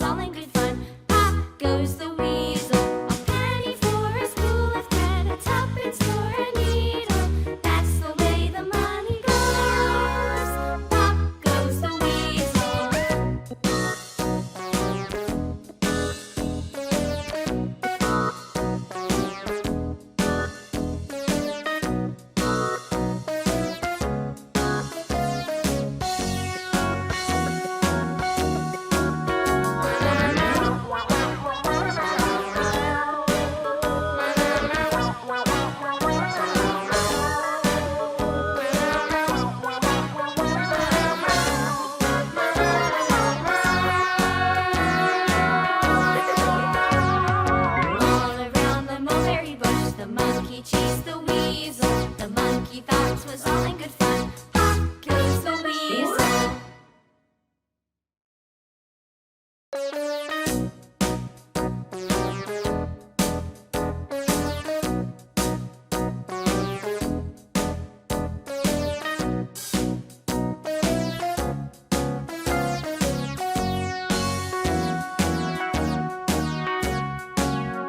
all in good fun. Pop goes the weasel, a penny for a spool of thread, a tuppence for a needle. That's the way the money goes. Pop goes the weasel. All around the mulberry bush, the monkey chased the weasel. The monkey thought 'twas all in good fun. Pop goes the weasel.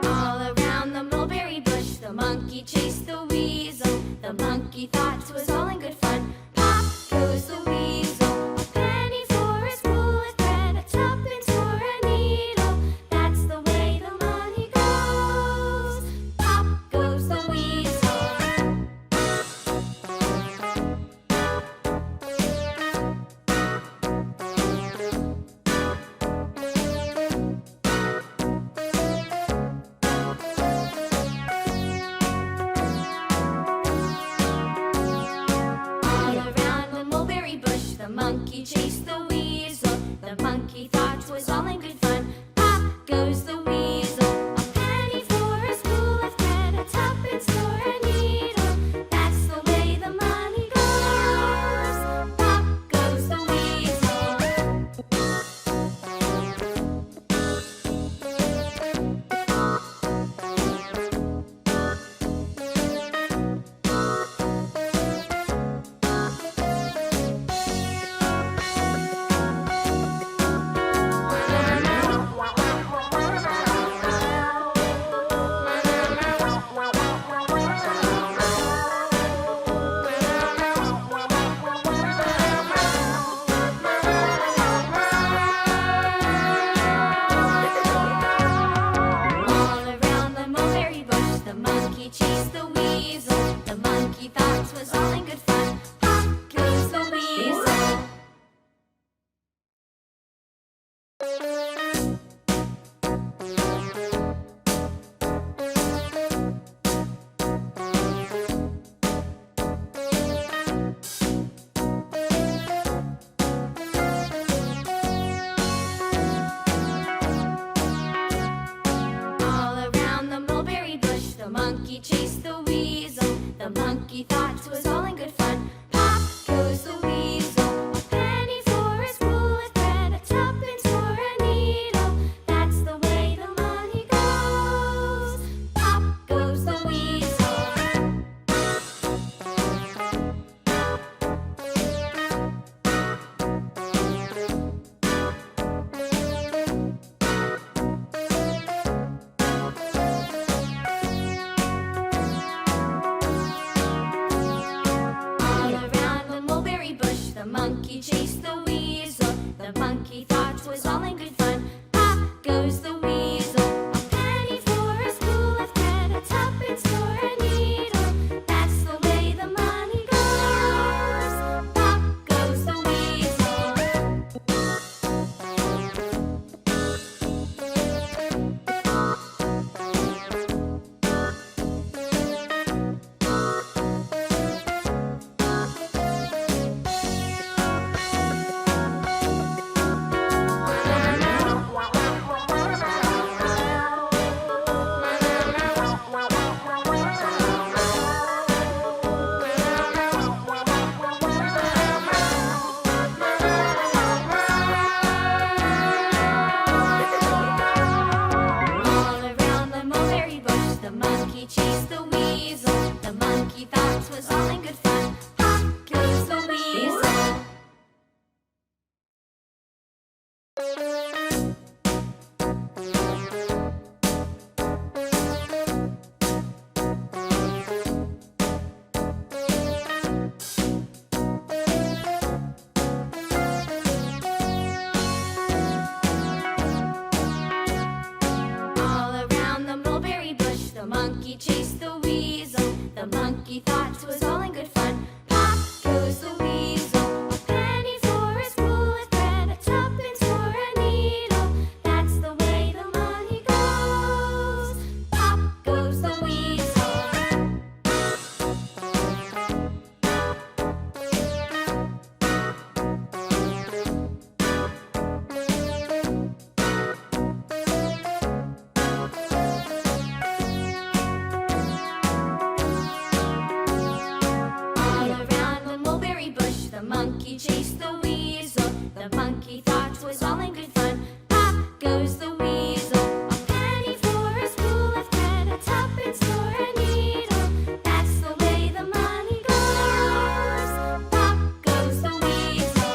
All around the mulberry bush, the monkey chased the weasel. The monkey thought 'twas all in good fun. Pop goes the weasel, a penny for a spool of thread, a tuppence for a needle. That's the way the money goes. Pop goes the weasel. All around the mulberry bush, the monkey chased the weasel. The monkey thought 'twas all in good fun. Pop goes the weasel, a penny for a spool of thread, a tuppence for a needle. That's the way the money goes. Pop goes the weasel. All around the mulberry bush, the monkey chased the weasel. The monkey thought 'twas all in good fun. Pop goes the weasel. All around the mulberry bush, the monkey chased the weasel. The monkey thought 'twas all in good fun. Pop goes the weasel, a penny for a spool of thread, a tuppence for a needle. That's the way the money goes. Pop goes the weasel. monkey thought 'twas all in good fun. Pop goes the weasel, a penny for a spool of thread, a tuppence for a needle. That's the way the money goes. Pop goes the weasel. All around the mulberry bush, the monkey chased the weasel. The monkey thought 'twas all in good fun. Pop goes the weasel, a penny for a spool of thread, a tuppence for a needle. That's the way the money goes. Pop goes the weasel.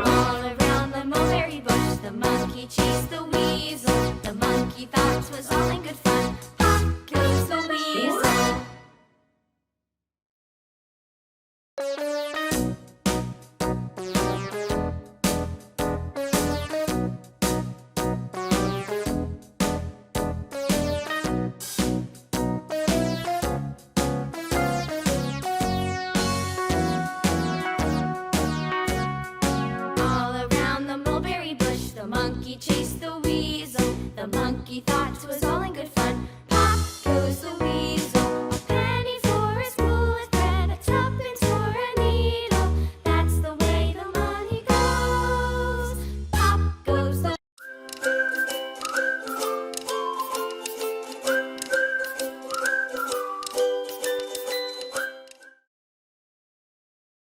All around the mulberry bush, the monkey chased the weasel. The monkey thought 'twas all in good fun. Pop goes the weasel. All around the mulberry bush, the monkey chased the weasel. The monkey thought 'twas all in good fun.